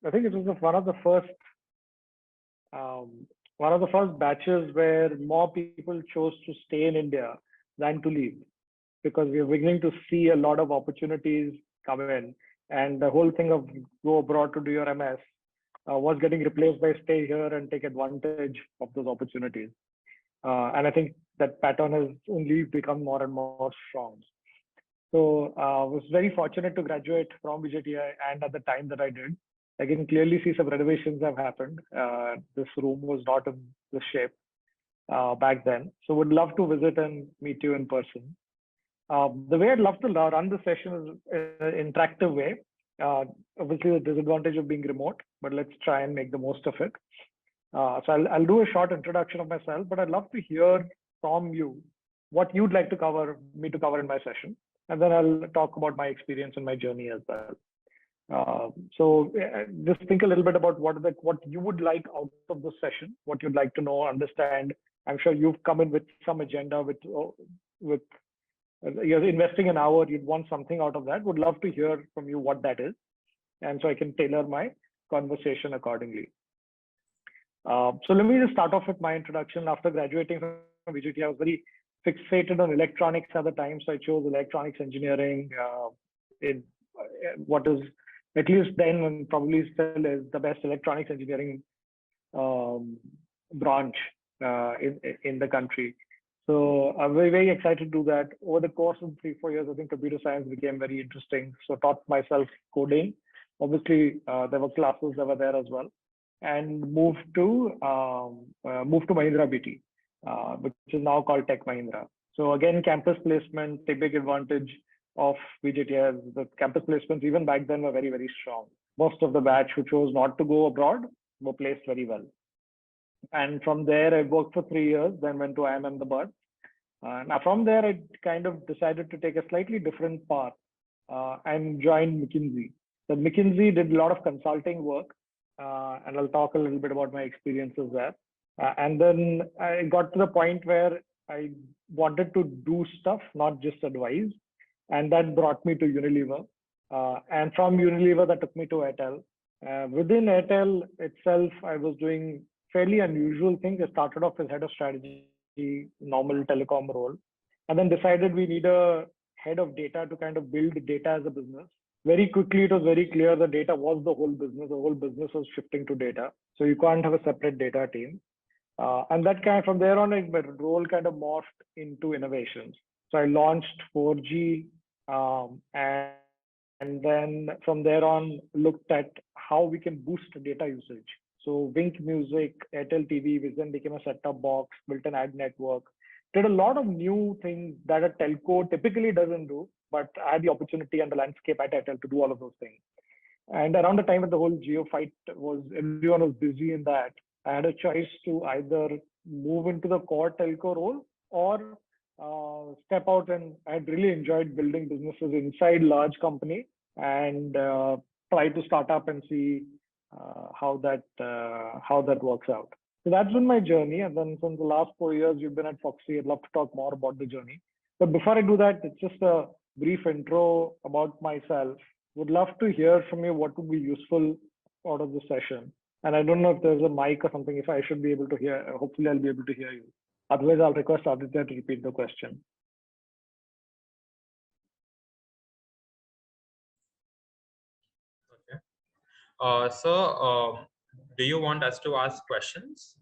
I think it was one of the first batches where more people chose to stay in India than to leave, because we are beginning to see a lot of opportunities come in, and the whole thing of go abroad to do your MS was getting replaced by stay here and take advantage of those opportunities. And I think that pattern has only become more and more strong. So I was very fortunate to graduate from VJTI, and at the time that I did, I can clearly see some renovations have happened. This room was not in this shape back then. So would love to visit and meet you in person. The way I'd love to run the session is in an interactive way. Obviously, the disadvantage of being remote, but let's try and make the most of it. So I'll do a short introduction of myself, but I'd love to hear from you what you'd like to me to cover in my session. And then I'll talk about my experience and my journey as well. So just think a little bit about what you would like out of the session, what you'd like to know, understand. I'm sure you've come in with some agenda with you're investing an hour, you'd want something out of that. Would love to hear from you what that is. And so I can tailor my conversation accordingly. So let me just start off with my introduction. After graduating from VJTI, I was very fixated on electronics at the time. So I chose electronics engineering in what is, at least then and probably still is, the best electronics engineering branch in the country. So I'm very, very excited to do that. Over the course of 3-4 years, I think computer science became very interesting. So taught myself coding. Obviously, there were classes that were there as well, and moved to Mahindra BT, which is now called Tech Mahindra. So again, campus placement, the big advantage of VJTI, the campus placements even back then were very, very strong. Most of the batch who chose not to go abroad were placed very well. And from there, I worked for 3 years, then went to IIM the Bud. Now from there, I kind of decided to take a slightly different path and joined McKinsey. So McKinsey did a lot of consulting work, and I'll talk a little bit about my experiences there. And then I got to the point where I wanted to do stuff, not just advise. And that brought me to Unilever. And from Unilever, that took me to Airtel. Within Airtel itself, I was doing fairly unusual things. I started off as head of strategy, normal telecom role, and then decided we need a head of data to kind of build data as a business. Very quickly, it was very clear the data was the whole business. The whole business was shifting to data. So you can't have a separate data team. And that kind of, from there on, my role kind of morphed into innovations. So I launched 4G, and then from there on, looked at how we can boost data usage. So Wink Music, Airtel TV, which then became a set-top box, built an ad network, did a lot of new things that a telco typically doesn't do, but I had the opportunity and the landscape at Airtel to do all of those things. And around the time that the whole Jio fight was, everyone was busy in that, I had a choice to either move into the core telco role or step out, and I had really enjoyed building businesses inside large company and try to start up and see how that works out. So that's been my journey. And then since the last 4 years, you've been at Foxy. I'd love to talk more about the journey. But before I do that, it's just a brief intro about myself. Would love to hear from you what would be useful out of the session. And I don't know if there's a mic or something, if I should be able to hear. Hopefully, I'll be able to hear you. Otherwise, I'll request Aditya to repeat the question. Okay. So do you want us to ask questions?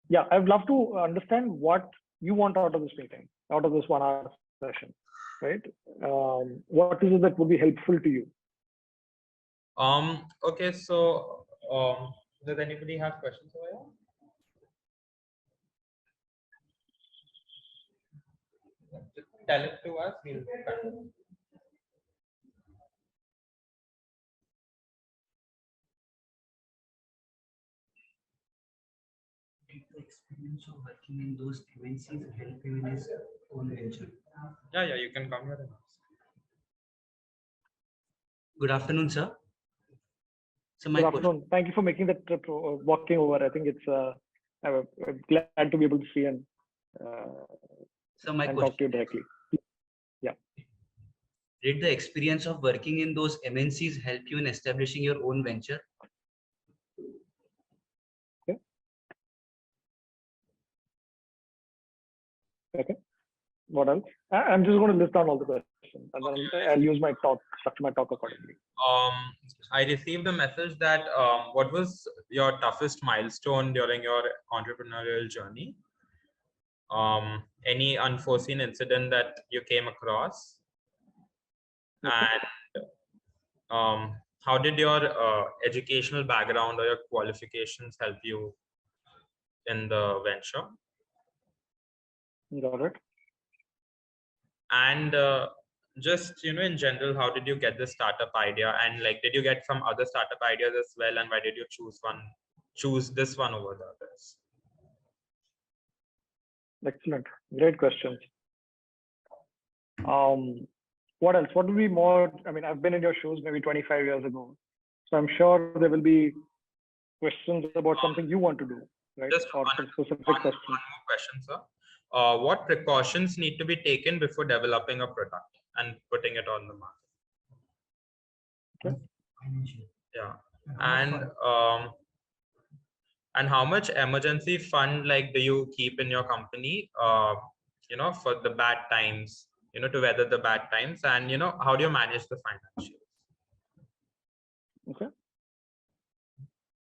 Yeah, I'd love to understand what you want out of this meeting, out of this 1 hour session, right? What is it that would be helpful to you? Okay, so does anybody have questions over here? Just tell it to us. We'll continue. The experience of working in those MNCs help him in his own venture. Yeah, you can come here and ask. Good afternoon, sir. So my Good afternoon. Thank you for making the trip, walking over. I think it's I'm glad to be able to see and so my talk to you directly. Yeah. Did the experience of working in those MNCs help you in establishing your own venture? Okay. What else? I'm just going to list down all the questions, and then I'll use my talk, structure my talk accordingly. I received a message that what was your toughest milestone during your entrepreneurial journey? Any unforeseen incident that you came across? Okay. And how did your educational background or your qualifications help you in the venture? Got it. And just in general, how did you get the startup idea? And like, did you get some other startup ideas as well? And why did you choose this one over the others? Excellent. Great questions. What else? What would be more? I mean, I've been in your shoes maybe 25 years ago, so I'm sure there will be questions about something you want to do, right? Just or some specific one questions. more question, sir. What precautions need to be taken before developing a product and putting it on the market? Okay. Yeah. And how much emergency fund do you keep in your company, for the bad times, to weather the bad times, and how do you manage the financials? Okay.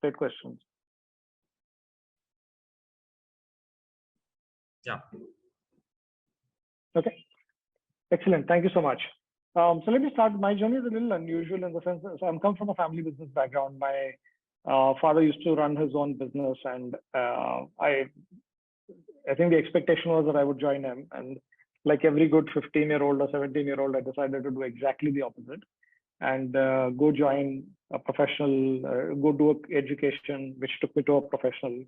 Great questions. Yeah. Okay. Excellent. Thank you so much. So let me start. My journey is a little unusual in the sense that I'm come from a family business background. My father used to run his own business, and I think the expectation was that I would join him. And like every good 15-year-old or 17-year-old, I decided to do exactly the opposite and go join a professional, go do education, which took me to a professional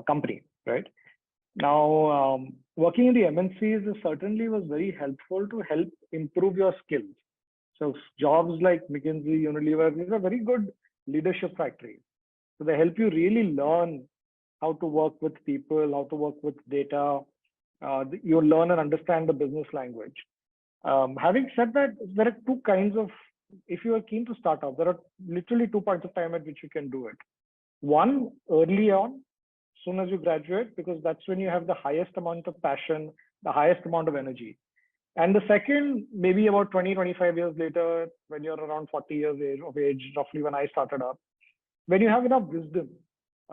company, right? Now, working in the MNCs certainly was very helpful to help improve your skills. So jobs like McKinsey, Unilever, these are very good leadership factories. So they help you really learn how to work with people, how to work with data. You learn and understand the business language. Having said that, there are two kinds of, if you are keen to start out, there are literally 2 points of time at which you can do it. One, early on, soon as you graduate, because that's when you have the highest amount of passion, the highest amount of energy. And the second, maybe about 20, 25 years later, when you're around 40 years of age, roughly when I started up, when you have enough wisdom,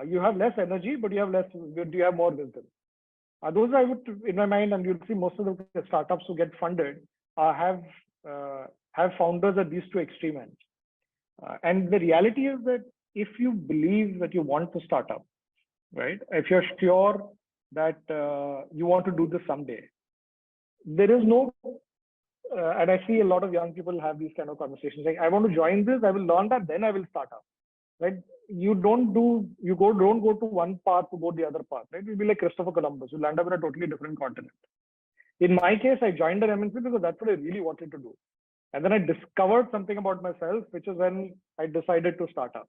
you have less energy, but you have more wisdom. Those I would, in my mind, and you'll see most of the startups who get funded have founders at these two extreme ends. And the reality is that if you believe that you want to start up, right? If you're sure that you want to do this someday, there is no, and I see a lot of young people have these kind of conversations. Like, I want to join this, I will learn that, then I will start up, right? Don't go to one path to go the other path, right? You'll be like Christopher Columbus. You'll end up in a totally different continent. In my case, I joined an MNC because that's what I really wanted to do. And then I discovered something about myself, which is when I decided to start up.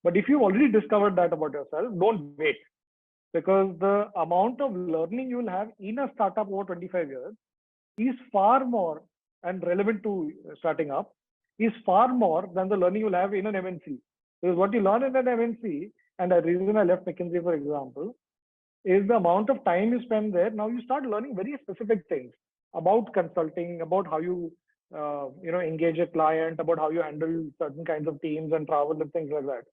But if you've already discovered that about yourself, don't wait, because the amount of learning you will have in a startup over 25 years is far more, and relevant to starting up, is far more than the learning you'll have in an MNC. Because what you learn in an MNC, and the reason I left McKinsey, for example, is the amount of time you spend there. Now you start learning very specific things about consulting, about how you engage a client, about how you handle certain kinds of teams and travel and things like that,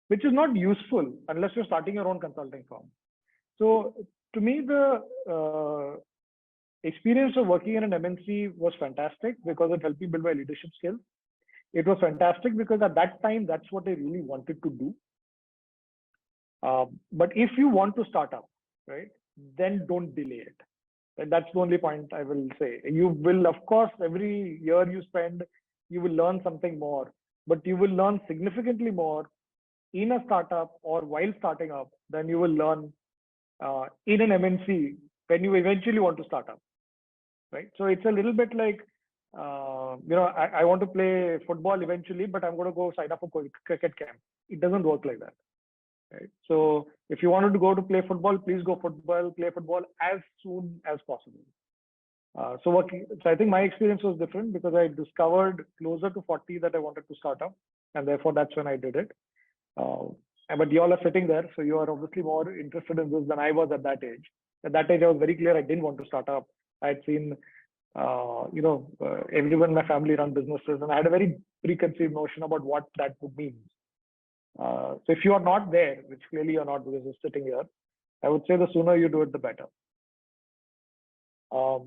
which is not useful unless you're starting your own consulting firm. So to me, the experience of working in an MNC was fantastic because it helped me build my leadership skills. It was fantastic because at that time, that's what I really wanted to do. But if you want to start up, right, then don't delay it. And that's the only point I will say. You will, of course, every year you spend, you will learn something more, but you will learn significantly more in a startup or while starting up than you will learn in an MNC when you eventually want to start up, right? So it's a little bit like, I want to play football eventually, but I'm going to go sign up for cricket camp. It doesn't work like that, right? So if you wanted to go to play football, please go play football as soon as possible. So I think my experience was different because I discovered closer to 40 that I wanted to start up, and therefore that's when I did it. But you all are sitting there, so you are obviously more interested in this than I was at that age. At that age, I was very clear I didn't want to start up. I had seen, everyone in my family run businesses, and I had a very preconceived notion about what that would mean. So if you are not there, which clearly you're not because you're sitting here, I would say the sooner you do it, the better. Let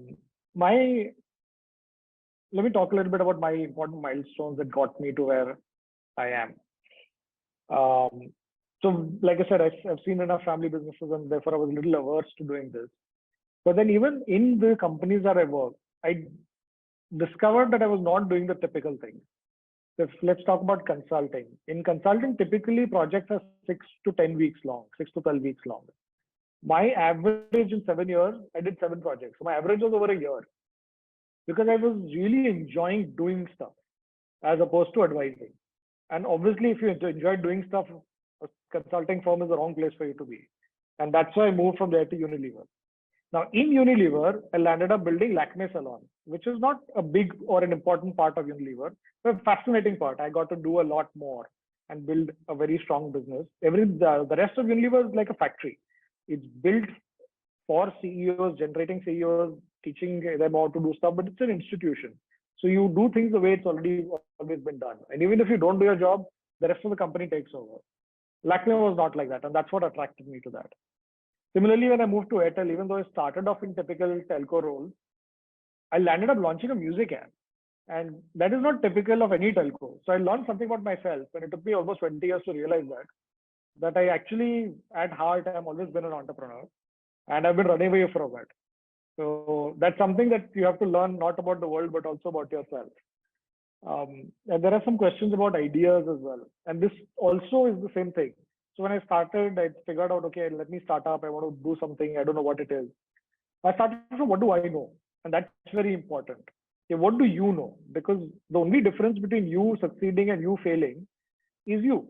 me talk a little bit about my important milestones that got me to where I am. So like I said, I've seen enough family businesses, and therefore I was a little averse to doing this. But then even in the companies that I work, I discovered that I was not doing the typical thing. So let's talk about consulting. In consulting, typically projects are 6 to 10 weeks long, 6 to 12 weeks long. My average in 7 years, I did 7 projects. So my average was over a year because I was really enjoying doing stuff as opposed to advising. And obviously, if you enjoy doing stuff, a consulting firm is the wrong place for you to be. And that's why I moved from there to Unilever. Now, in Unilever, I landed up building Lakme Salon, which is not a big or an important part of Unilever, but a fascinating part. I got to do a lot more and build a very strong business. The rest of Unilever is like a factory. It's built for CEOs, generating CEOs, teaching them how to do stuff, but it's an institution. So you do things the way it's always been done. And even if you don't do your job, the rest of the company takes over. Lakme was not like that, and that's what attracted me to that. Similarly, when I moved to Airtel, even though I started off in typical telco roles, I landed up launching a music app. And that is not typical of any telco. So I learned something about myself, and it took me almost 20 years to realize that I actually, at heart, I've always been an entrepreneur, and I've been running away from it. So that's something that you have to learn, not about the world, but also about yourself. And there are some questions about ideas as well. And this also is the same thing. So when I started, I figured out, okay, let me start up. I want to do something. I don't know what it is. I started from what do I know? And that's very important. Okay, what do you know? Because the only difference between you succeeding and you failing is you.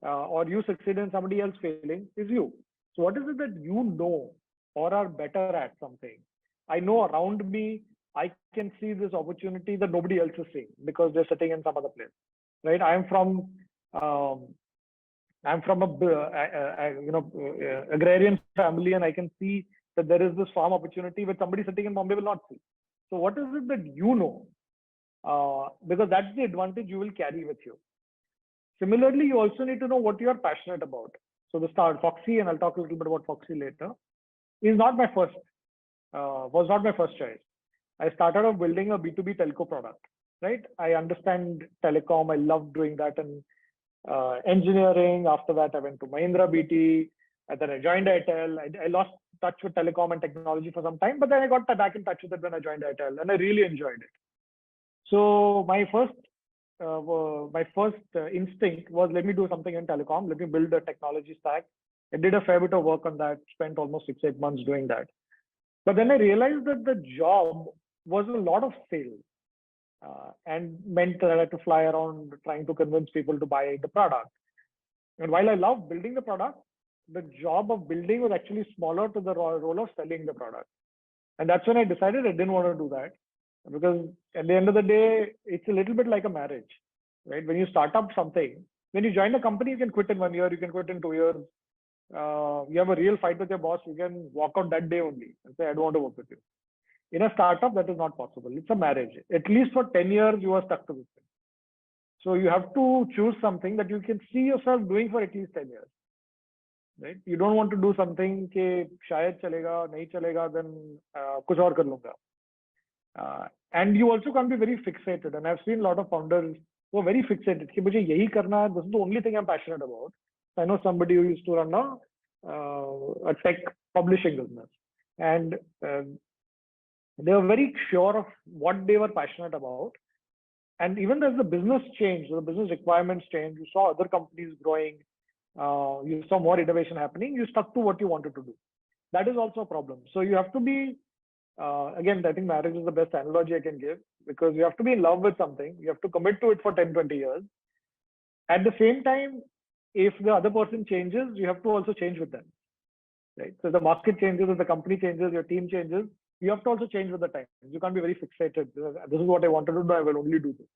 Or you succeed and somebody else failing is you. So what is it that you know or are better at something? I know around me, I can see this opportunity that nobody else is seeing because they're sitting in some other place, right? I'm from agrarian family, and I can see that there is this farm opportunity which somebody sitting in Bombay will not see. So what is it that you know? Because that's the advantage you will carry with you. Similarly, you also need to know what you are passionate about. So the start Foxy, and I'll talk a little bit about Foxy later, was not my first choice. I started off building a B2B telco product, right? I understand telecom. I love doing that, and engineering. After that, I went to Mahindra BT, and then I joined Airtel. I lost touch with telecom and technology for some time, but then I got back in touch with it when I joined Airtel, and I really enjoyed it. So my first instinct was, let me do something in telecom. Let me build a technology stack. I did a fair bit of work on that. Spent almost 6-8 months doing that. But then I realized that the job was a lot of sales. And meant that I had to fly around trying to convince people to buy the product. And while I love building the product, the job of building was actually smaller to the role of selling the product. And that's when I decided I didn't want to do that, because at the end of the day, it's a little bit like a marriage, right? When you start up something, when you join a company, you can quit in 1 year, you can quit in 2 years. You have a real fight with your boss, you can walk out that day only and say, I don't want to work with you. In a startup, that is not possible. It's a marriage. At least for 10 years, you are stuck to this thing. So you have to choose something that you can see yourself doing for at least 10 years. Right? You don't want to do something कि शायद चलेगा, नहीं चलेगा, then कुछ और कर लूँगा. And you also can't be very fixated. And I've seen a lot of founders who are very fixated कि मुझे यही करना है. This is the only thing I'm passionate about. I know somebody who used to run a tech publishing business, and they were very sure of what they were passionate about. And even as the business changed, the business requirements changed, you saw other companies growing, you saw more innovation happening, you stuck to what you wanted to do. That is also a problem. So you have to be, again, I think marriage is the best analogy I can give, because you have to be in love with something. You have to commit to it for 10, 20 years. At the same time, if the other person changes, you have to also change with them. Right? So the market changes, if the company changes, your team changes, you have to also change with the time. You can't be very fixated. This is what I wanted to do. I will only do this,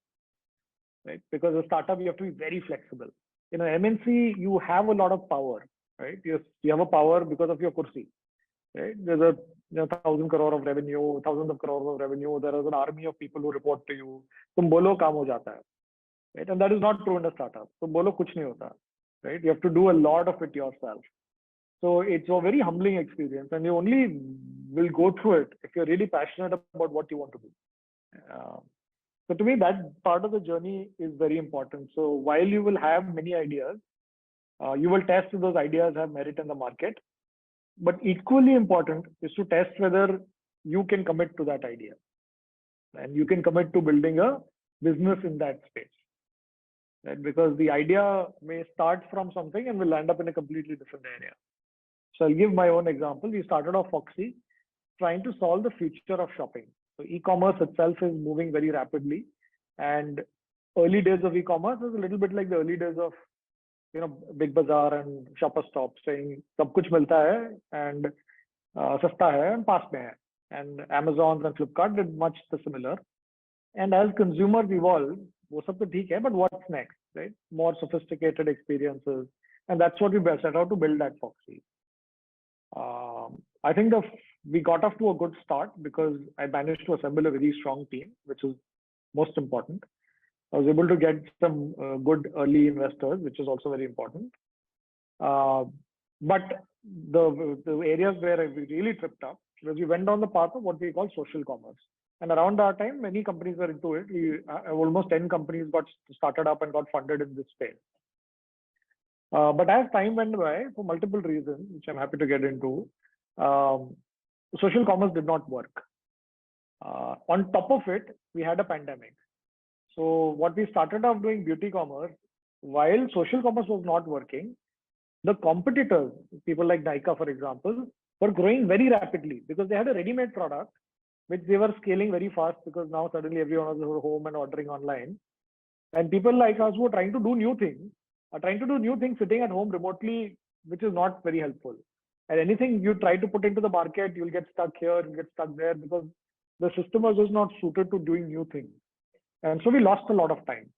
right? Because a startup, you have to be very flexible. In an MNC, you have a lot of power, right? You have a power because of your kursi, right? There's a 1,000 crore of revenue, thousands of crores of revenue. There is an army of people who report to you. Tum bolo kaam ho jata hai, right? And that is not true in a startup. Tum bolo kuch nahi hota, right? You have to do a lot of it yourself. So it's a very humbling experience, and you only will go through it if you're really passionate about what you want to do. So to me, that part of the journey is very important. So while you will have many ideas, you will test if those ideas have merit in the market. But equally important is to test whether you can commit to that idea, and you can commit to building a business in that space. Right? Because the idea may start from something and will land up in a completely different area. So I'll give my own example. We started off Foxy trying to solve the future of shopping. So e-commerce itself is moving very rapidly, and early days of e-commerce is a little bit like the early days of Big Bazaar and Shopper Stop, saying सब कुछ मिलता है and सस्ता है and पास में है. And Amazon and Flipkart did much the similar. And as consumers evolve, वो सब तो ठीक है, but what's next, right? More sophisticated experiences, and that's what we set out to build at Foxy. I think we got off to a good start because I managed to assemble a very strong team, which is most important. I was able to get some good early investors, which is also very important. But the areas where we really tripped up was we went down the path of what we call social commerce. And around our time, many companies were into it. Almost 10 companies got started up and got funded in this space. But as time went by, for multiple reasons, which I'm happy to get into, social commerce did not work. On top of it, we had a pandemic. So what we started off doing, beauty commerce, while social commerce was not working, the competitors, people like Nykaa, for example, were growing very rapidly because they had a ready-made product, which they were scaling very fast because now suddenly everyone was home and ordering online. And people like us who were trying to do new things, are trying to do new things sitting at home remotely, which is not very helpful. And anything you try to put into the market, you'll get stuck here, you'll get stuck there because the system was just not suited to doing new things. And so we lost a lot of time.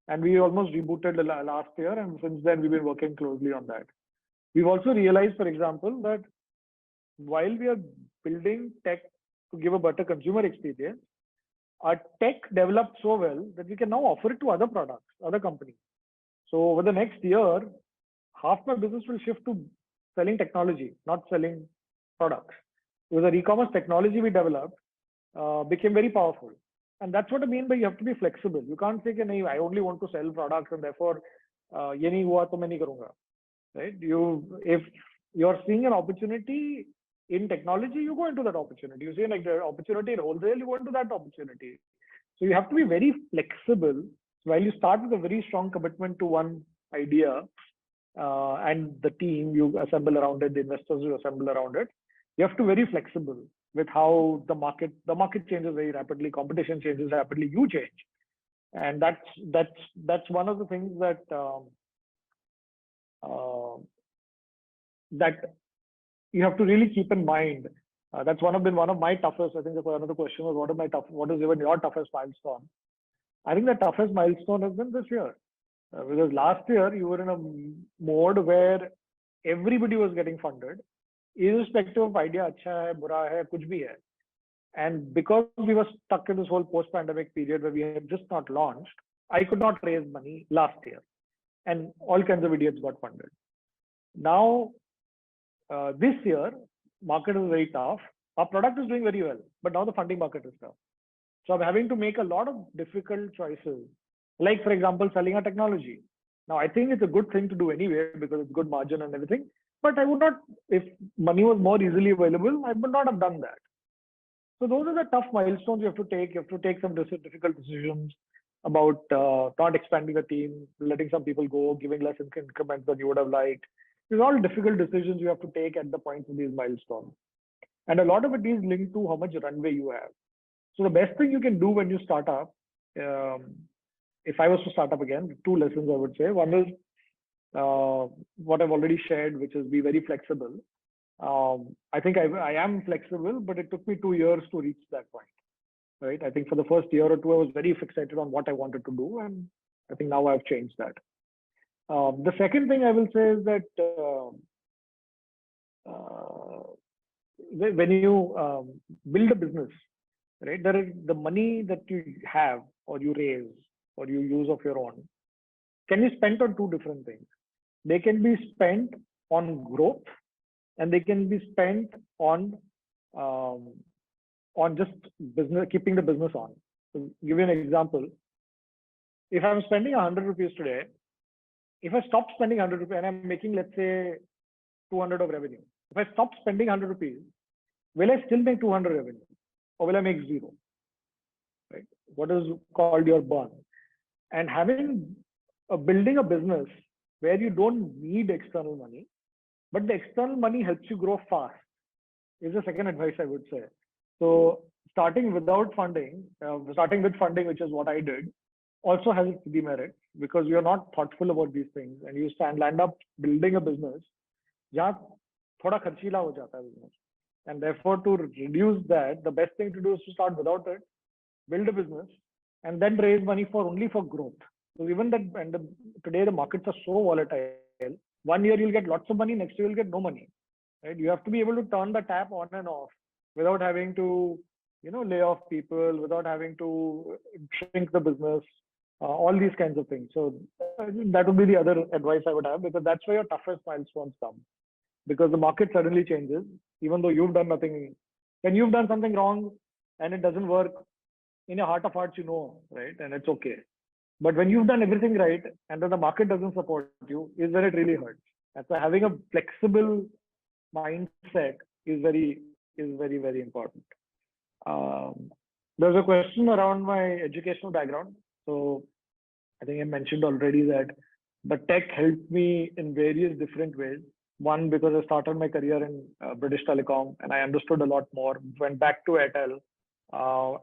And we almost rebooted last year, and since then we've been working closely on that. We've also realized, for example, that while we are building tech to give a better consumer experience, our tech developed so well that we can now offer it to other products, other companies. So over the next year, half my business will shift to selling technology, not selling products. Because the e-commerce technology we developed became very powerful. And that's what I mean by you have to be flexible. You can't say, I only want to sell products and therefore, ye nahi hua to main nahi karunga. Right? If you're seeing an opportunity in technology, you go into that opportunity. You see like the opportunity in wholesale, you go into that opportunity. So you have to be very flexible. While you start with a very strong commitment to one idea and the team you assemble around it, the investors you assemble around it, you have to be very flexible with how the market changes very rapidly, competition changes rapidly, you change. And that's one of the things that that you have to really keep in mind. That's one of my toughest. I think another question was what is even your toughest milestone? I think the toughest milestone has been this year, because last year you were in a mode where everybody was getting funded, irrespective of idea, acha hai, bura hai, kuch bhi hai. And because we were stuck in this whole post-pandemic period where we had just not launched, I could not raise money last year, and all kinds of idiots got funded. Now, this year, market is very tough. Our product is doing very well, but now the funding market is tough. So I'm having to make a lot of difficult choices, like, for example, selling our technology. Now, I think it's a good thing to do anyway because it's good margin and everything. But I would not, if money was more easily available, I would not have done that. So those are the tough milestones you have to take. You have to take some difficult decisions about not expanding the team, letting some people go, giving less increments than you would have liked. These are all difficult decisions you have to take at the points of these milestones. And a lot of it is linked to how much runway you have. So the best thing you can do when you start up, if I was to start up again, two lessons I would say. One is what I've already shared, which is be very flexible. I think I am flexible, but it took me 2 years to reach that point, right? I think for the first year or two, I was very fixated on what I wanted to do, and I think now I've changed that. The second thing I will say is that when you build a business, right, there is the money that you have or you raise or you use of your own can be spent on two different things. They can be spent on growth, and they can be spent on just business, keeping the business on. So give you an example. If I'm spending 100 rupees today, if I stop spending 100 rupees and I'm making, let's say, 200 of revenue, if I stop spending 100 rupees, will I still make 200 revenue, or will I make zero? Right? What is called your burn. And building a business where you don't need external money, but the external money helps you grow fast, is the second advice I would say. So starting with funding, which is what I did, also has its demerits, because you're not thoughtful about these things, and you land up building a business जहाँ थोड़ा खर्चीला हो जाता है business. And therefore, to reduce that, the best thing to do is to start without it, build a business, and then raise money only for growth. So even that, today the markets are so volatile. 1 year you'll get lots of money, next year you'll get no money. Right? You have to be able to turn the tap on and off without having to, lay off people, without having to shrink the business, all these kinds of things. So that would be the other advice I would have, because that's where your toughest milestones come. Because the market suddenly changes, even though you've done nothing. When you've done something wrong and it doesn't work, in your heart of hearts, right? And it's okay. But when you've done everything right and then the market doesn't support you, is when it really hurts. And so having a flexible mindset is very, very important. There's a question around my educational background. So I think I mentioned already that the tech helped me in various different ways. One, because I started my career in British Telecom and I understood a lot more, went back to Airtel.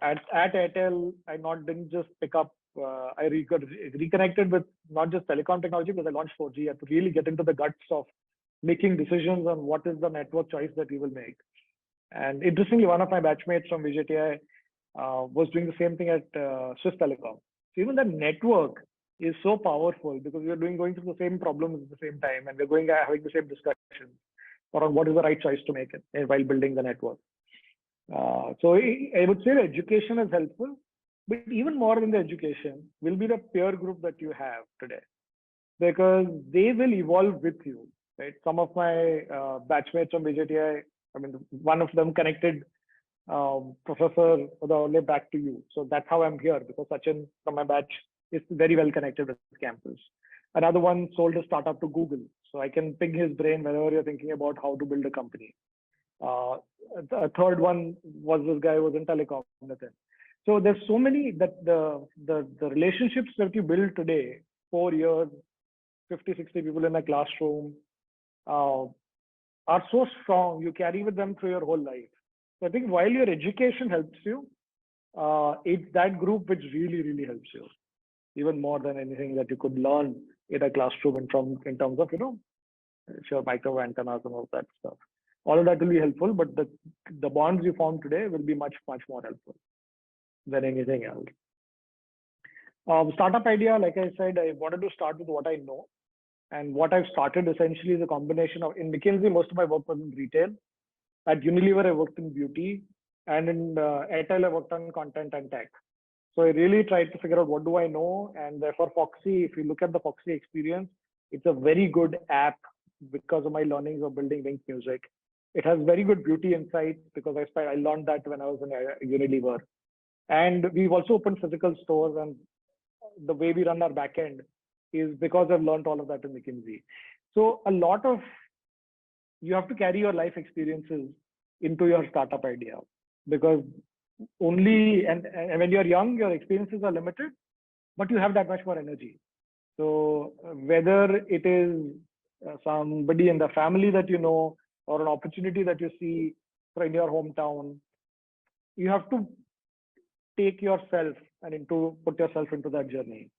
At Airtel, I didn't just pick up, I reconnected with not just telecom technology, because I launched 4G. I had to really get into the guts of making decisions on what is the network choice that we will make. And interestingly, one of my batchmates from VJTI was doing the same thing at Swiss Telecom. So even the network is so powerful, because we are going through the same problems at the same time, and we're having the same discussions around what is the right choice to make while building the network. So I would say the education is helpful, but even more than the education will be the peer group that you have today, because they will evolve with you, right? Some of my batchmates from VJTI, one of them connected Professor Udaule back to you. So that's how I'm here, because Sachin from my batch is very well connected with campus. Another one sold a startup to Google. So I can pick his brain whenever you're thinking about how to build a company. A third one was this guy who was in telecom. So there's so many that the relationships that you build today, 4 years, 50, 60 people in a classroom, are so strong. You carry with them through your whole life. So I think while your education helps you, it's that group which really, really helps you, even more than anything that you could learn in a classroom in terms of, your micro antennas and all that stuff. All of that will be helpful, but the bonds you form today will be much, much more helpful than anything else. Startup idea, like I said, I wanted to start with what I know. And what I've started essentially is a combination of, in McKinsey, most of my work was in retail. At Unilever, I worked in beauty. And in Airtel, I worked on content and tech. So I really tried to figure out what do I know. And therefore, Foxy, if you look at the Foxy experience, it's a very good app because of my learnings of building Wink Music. It has very good beauty insights because I learned that when I was in Unilever. And we've also opened physical stores, and the way we run our backend is because I've learned all of that in McKinsey. So you have to carry your life experiences into your startup idea, because and when you're young, your experiences are limited, but you have that much more energy. So whether it is somebody in the family that you know, or an opportunity that you see in your hometown, you have to take yourself and put yourself into that journey.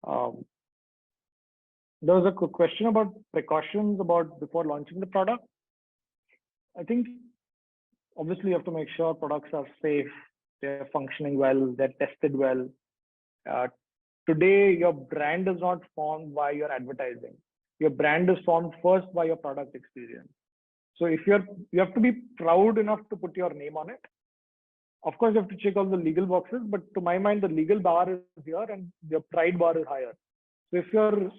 There was a question about precautions before launching the product. I think obviously you have to make sure products are safe, they're functioning well, they're tested well. Uh, Today, your brand is not formed by your advertising. Your brand is formed first by your product experience. So if you have to be proud enough to put your name on it. Of course, you have to check all the legal boxes, but to my mind, the legal bar is here and your pride bar is higher. So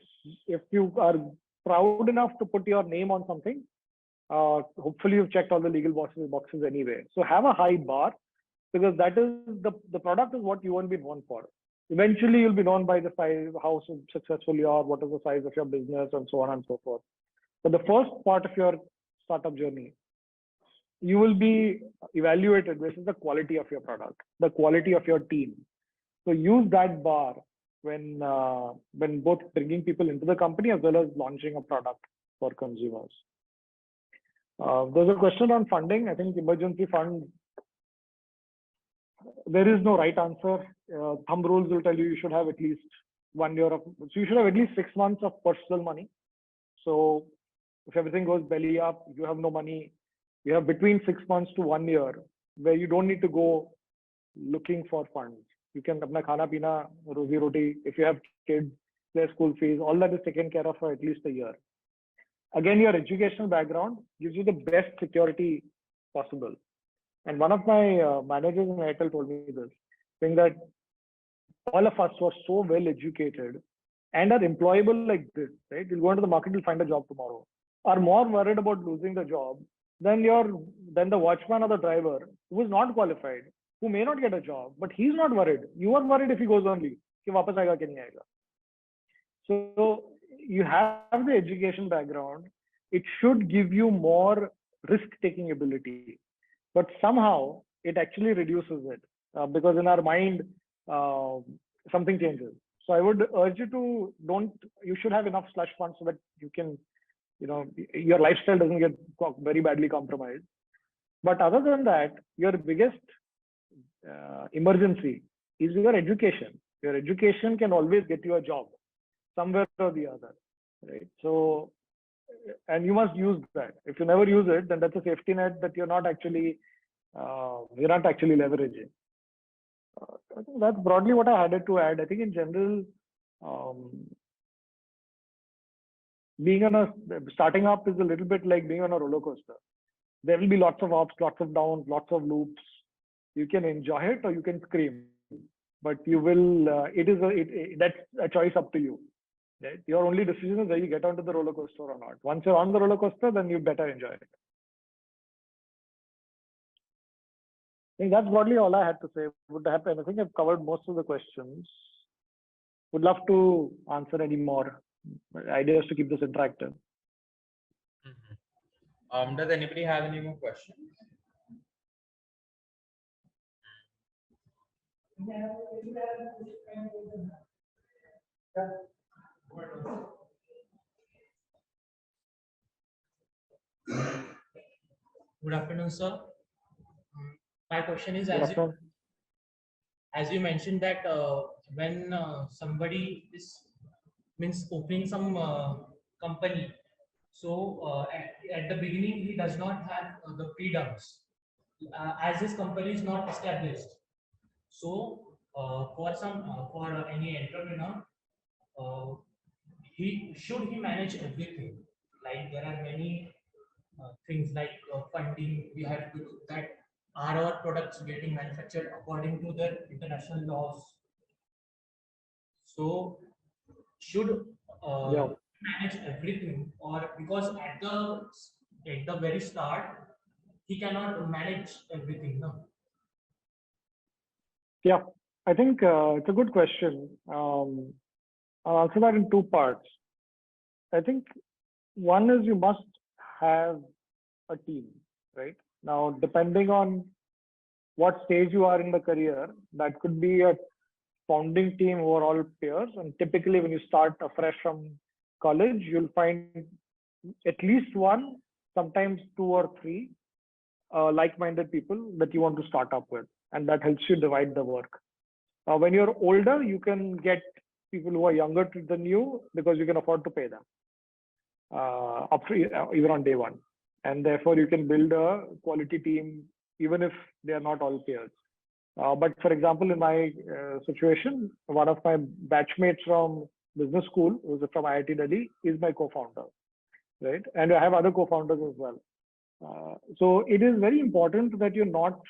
if you are proud enough to put your name on something, hopefully you've checked all the legal boxes anyway. So have a high bar, because that is the product is what you want to be known for. Eventually, you'll be known by the size, how successful you are, what is the size of your business, and so on and so forth. But the first part of your startup journey, you will be evaluated based on the quality of your product, the quality of your team. So use that bar when both bringing people into the company as well as launching a product for consumers. There's a question on funding. I think emergency fund, there is no right answer. Thumb rules will tell you should have at least 1 year so you should have at least 6 months of personal money. So if everything goes belly up, you have no money, you have between 6 months to 1 year where you don't need to go looking for funds. You can apna khana pina, rozi roti, if you have kids, their school fees, all that is taken care of for at least a year. Again, your educational background gives you the best security possible. And one of my managers in Airtel told me this, saying that all of us who are so well educated and are employable like this, right? You'll go into the market, you'll find a job tomorrow, are more worried about losing the job than the watchman or the driver who is not qualified, who may not get a job, but he's not worried. You are worried if he goes on leave, कि वापस आएगा कि नहीं आएगा. So you have the education background. It should give you more risk-taking ability. But somehow it actually reduces it because in our mind, something changes. So I would urge you to you should have enough slush funds so that you can, your lifestyle doesn't get very badly compromised. But other than that, your biggest emergency is your education. Your education can always get you a job somewhere or the other, right? So, and you must use that. If you never use it, then that's a safety net that you're not actually leveraging. I think that's broadly what I had to add. I think in general, starting up is a little bit like being on a roller coaster. There will be lots of ups, lots of downs, lots of loops. You can enjoy it or you can scream, but you will. That's a choice up to you. Right? Your only decision is whether you get onto the roller coaster or not. Once you're on the roller coaster, then you better enjoy it. I think that's broadly all I had to say. I think I've covered most of the questions. Would love to answer any more ideas to keep this interactive. Does anybody have any more questions? Good afternoon, sir. My question is, as you mentioned that when somebody means opening some company, so at the beginning he does not have the freedoms as his company is not established. So for any entrepreneur, he manage everything. Like there are many things like funding. We have to do that. Are our products getting manufactured according to the international laws? So should manage everything, or because at the very start he cannot manage everything, no? Yeah, I think it's a good question. I'll answer that in 2 parts. I think one is you must have a team, right? Now, depending on what stage you are in the career, that could be a founding team who are all peers. And typically when you start afresh from college, you'll find at least 1, sometimes 2 or 3 like-minded people that you want to start up with. And that helps you divide the work. When you're older, you can get people who are younger than you because you can afford to pay them even on day 1. and therefore you can build a quality team even if they are not all peers. But for example, in my situation, one of my batchmates from business school, who's from IIT Delhi, is my co-founder, right? And I have other co-founders as well. So it is very important that you're not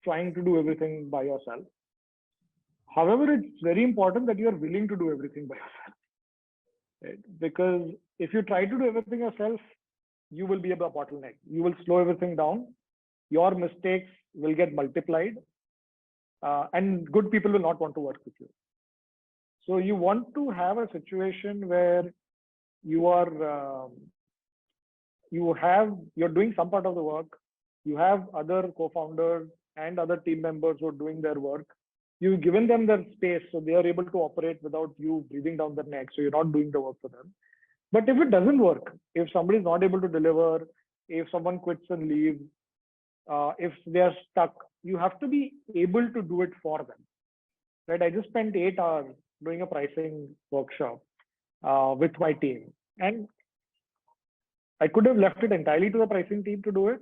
trying to do everything by yourself. However, it's very important that you are willing to do everything by yourself, right? Because if you try to do everything yourself, you will be a bottleneck. You will slow everything down. Your mistakes will get multiplied, and good people will not want to work with you. So you want to have a situation where you're doing some part of the work. You have other co-founders and other team members who are doing their work. You've given them their space, so they are able to operate without you breathing down their neck. So you're not doing the work for them. But if it doesn't work, if somebody is not able to deliver, if someone quits and leaves, if they are stuck, you have to be able to do it for them, right? I just spent 8 hours doing a pricing workshop with my team, and I could have left it entirely to the pricing team to do it,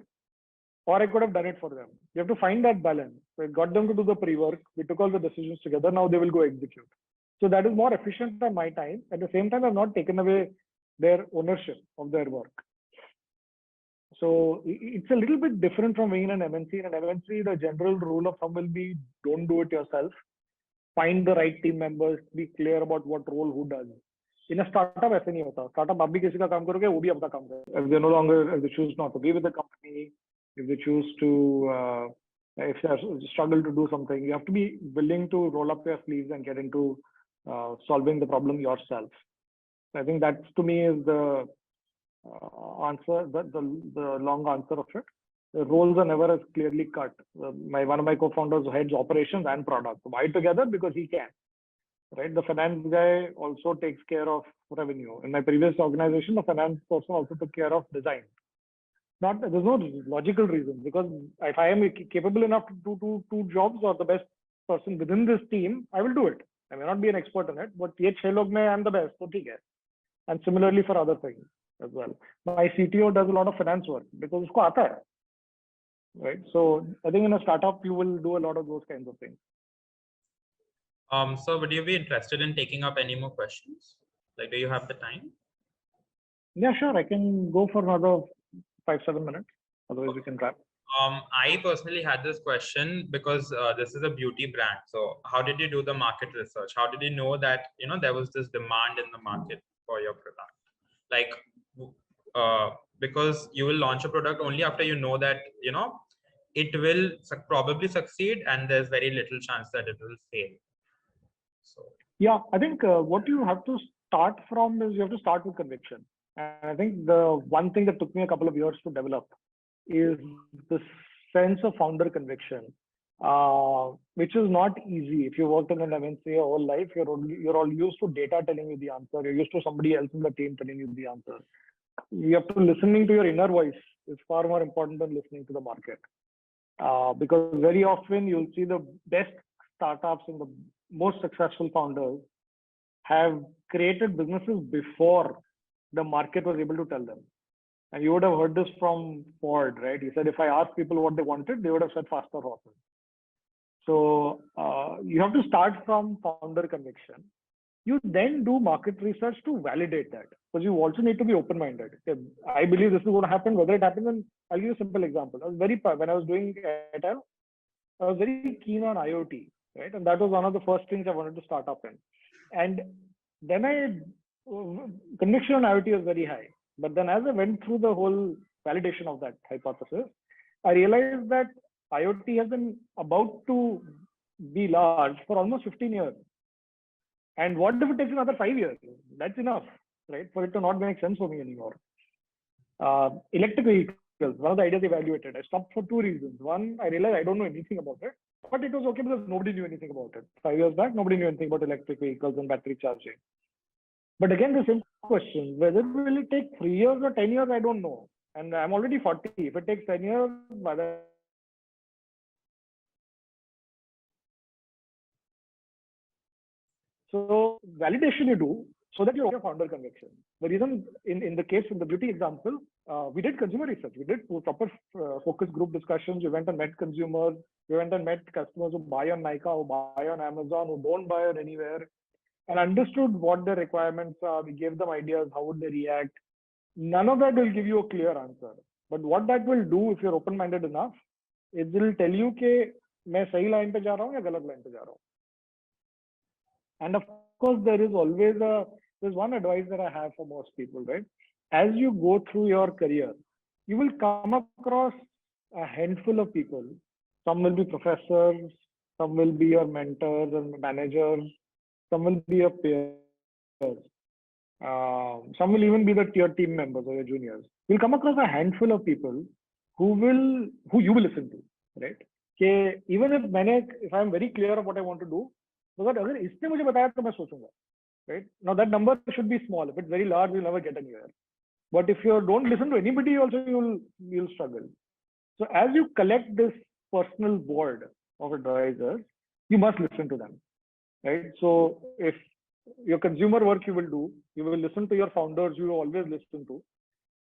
or I could have done it for them. You have to find that balance. So I got them to do the pre-work. We took all the decisions together. Now they will go execute. So that is more efficient than my time. At the same time, I've not taken away their ownership of their work. So it's a little bit different from being in an MNC. In an MNC, the general rule of thumb will be don't do it yourself. Find the right team members. Be clear about what role who does. In a startup, ऐसे नहीं होता. Startup आप भी किसी का काम करोगे, वो भी अपना काम करेगा. If they no longer, if they choose not to be with the company, if they choose to, if they struggle to do something, you have to be willing to roll up your sleeves and get into solving the problem yourself. I think that to me is the answer, the long answer of it. The roles are never as clearly cut. One of my co-founders heads operations and product. Why together? Because he can. Right? The finance guy also takes care of revenue. In my previous organization, the finance person also took care of design. There's no logical reason, because if I am capable enough to do two jobs or the best person within this team, I will do it. I may not be an expert in it, but ye 6 log mein I'm the best, so theek hai. And similarly for other things as well. My CTO does a lot of finance work because usko aata hai. Right? So I think in a startup, you will do a lot of those kinds of things. So would you be interested in taking up any more questions? Like, do you have the time? Yeah, sure. I can go for another 5-7 minutes. Otherwise, we can wrap. I personally had this question because this is a beauty brand. So how did you do the market research? How did you know that, there was this demand in the market for your product? Like, because you will launch a product only after you know that, it will probably succeed and there's very little chance that it will fail. So yeah, I think what you have to start from is you have to start with conviction. And I think the one thing that took me a couple of years to develop is the sense of founder conviction, which is not easy. If you worked in an MNC your whole life, you're all used to data telling you the answer. You're used to somebody else in the team telling you the answer. You have to listening to your inner voice is far more important than listening to the market. Because very often you'll see the best startups and the most successful founders have created businesses before the market was able to tell them. And you would have heard this from Ford, right? He said, if I asked people what they wanted, they would have said faster horses. So you have to start from founder conviction. You then do market research to validate that, because you also need to be open-minded. I believe this is going to happen, whether it happens. And I'll give you a simple example. When I was doing Airtel, I was very keen on IoT, right? And that was one of the first things I wanted to start up in. And then conviction on IoT was very high. But then as I went through the whole validation of that hypothesis, I realized that IoT has been about to be large for almost 15 years. And what if it takes another 5 years? That's enough, right? For it to not make sense for me anymore. Electric vehicles, one of the ideas evaluated. I stopped for 2 reasons. One, I realized I don't know anything about it, but it was okay because nobody knew anything about it. 5 years back, nobody knew anything about electric vehicles and battery charging. But again, the same question, whether will it take 3 years or 10 years, I don't know. And I'm already 40. If it takes 10 years, by the so validation you do, so that you have founder conviction. The reason in the case in the beauty example, we did consumer research. We did proper focus group discussions. We went and met consumers. We went and met customers who buy on Nykaa, who buy on Amazon, who don't buy on anywhere, and understood what their requirements are. We gave them ideas. How would they react? None of that will give you a clear answer. But what that will do, if you're open-minded enough, it will tell you कि मैं सही line पे जा रहा हूँ या गलत line पे जा रहा हूँ. And of course, there's one advice that I have for most people, right? As you go through your career, you will come across a handful of people. Some will be professors, some will be your mentors and managers, some will be your peers. Some will even be your team members or your juniors. You'll come across a handful of people who you will listen to, right? Okay, even if I'm very clear of what I want to do, because अगर इसने मुझे बताया तो मैं सोचूंगा, right? Now that number should be small. If it's very large, you'll never get anywhere. But if you don't listen to anybody, also you'll struggle. So as you collect this personal board of advisors, you must listen to them, right? So if your consumer work you will listen to your founders you always listen to,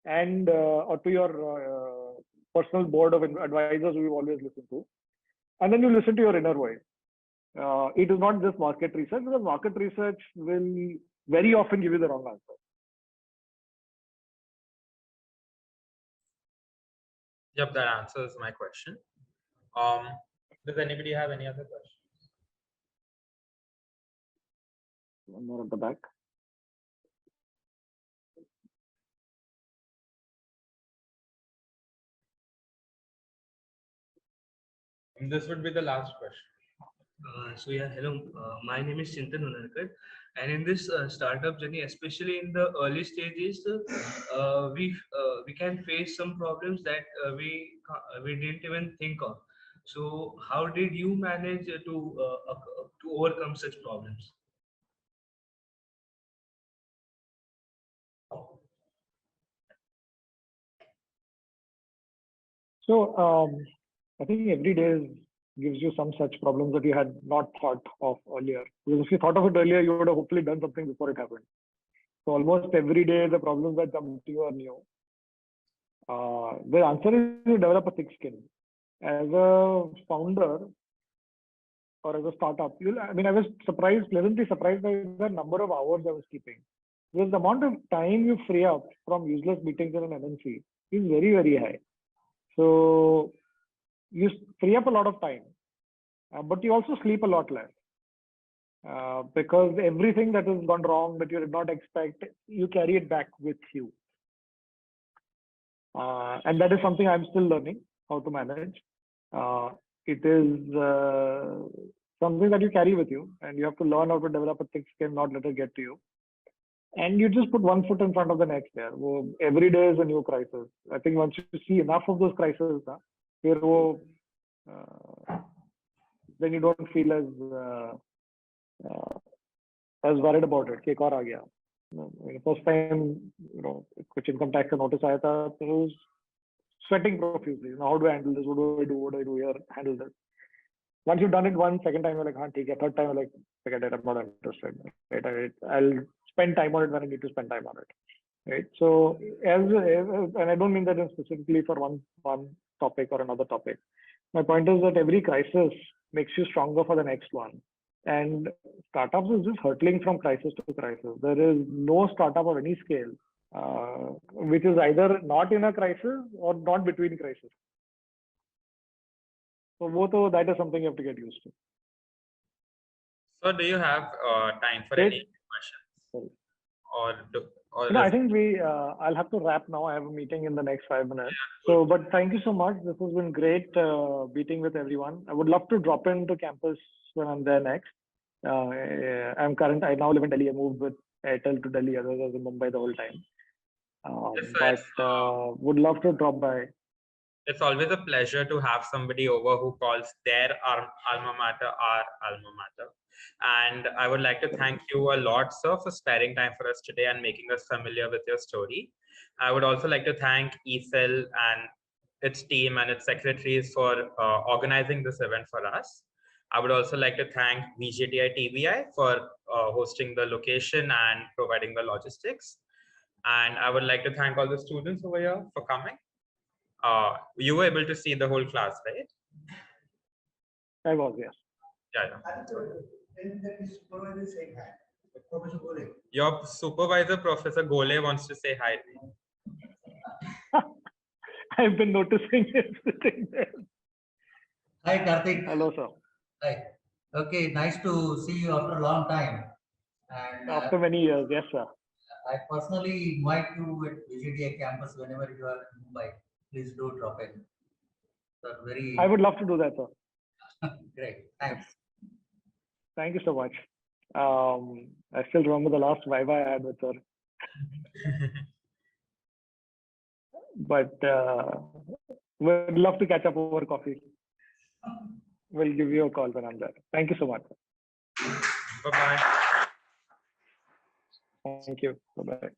and or to your personal board of advisors you always listen to, and then you listen to your inner voice. It is not just market research, because market research will very often give you the wrong answer. Yep, that answers my question. Does anybody have any other questions? One more at the back. And this would be the last question. Hello, my name is Chintan Unarkar, and in this startup journey, especially in the early stages, we can face some problems that we didn't even think of. So, how did you manage to overcome such problems? So I think every day gives you some such problems that you had not thought of earlier. Because if you thought of it earlier, you would have hopefully done something before it happened. So almost every day, the problems that come to you are new. The answer is you develop a thick skin. As a founder or as a startup, I was pleasantly surprised by the number of hours I was keeping. Because the amount of time you free up from useless meetings in an MNC is very, very high. So you free up a lot of time, but you also sleep a lot less. Because everything that has gone wrong that you did not expect, you carry it back with you. And that is something I'm still learning how to manage. It is something that you carry with you, and you have to learn how to develop a thick skin, not let it get to you. And you just put one foot in front of the next there. Every day is a new crisis. I think once you see enough of those crises, then you don't feel as worried about it. Ek aur aa gaya. First time, kuch income tax ka notice aaya tha, I was sweating profusely. How do I handle this? What do I do? What do I do here? Handle this. Once you've done it once, second time you're like, third time you're like, forget it, I'm not interested. Right? I'll spend time on it when I need to spend time on it. Right? So, and I don't mean that specifically for one topic or another topic. My point is that every crisis makes you stronger for the next one. And startups is just hurtling from crisis to crisis. There is no startup of any scale which is either not in a crisis or not between crises. So that is something you have to get used to. So do you have time for any questions? Sorry. I think I'll have to wrap now. I have a meeting in the next 5 minutes. Yeah, but thank you so much. This has been great meeting with everyone. I would love to drop into campus when I'm there next. I now live in Delhi. I moved with Airtel to Delhi. Otherwise, I was in Mumbai the whole time. Would love to drop by. It's always a pleasure to have somebody over who calls their alma mater our alma mater. And I would like to thank you a lot, sir, for sparing time for us today and making us familiar with your story. I would also like to thank ECEL and its team and its secretaries for organizing this event for us. I would also like to thank VJTI TBI for hosting the location and providing the logistics. And I would like to thank all the students over here for coming. You were able to see the whole class, right? I was, yes. Yeah. Your supervisor, Professor Gole, wants to say hi. I've been noticing it sitting there. Hi, Kartik. Hello, sir. Hi. Okay, nice to see you after a long time. And After many years, yes, sir. I personally invite you at VJTI campus whenever you are in Mumbai. Please do drop in. So very I would love to do that, sir. great. Thanks. Thank you so much. I still remember the last Viva I had with her. But we'd love to catch up over coffee. We'll give you a call when I'm there. Thank you so much. Bye-bye. Thank you. Bye-bye.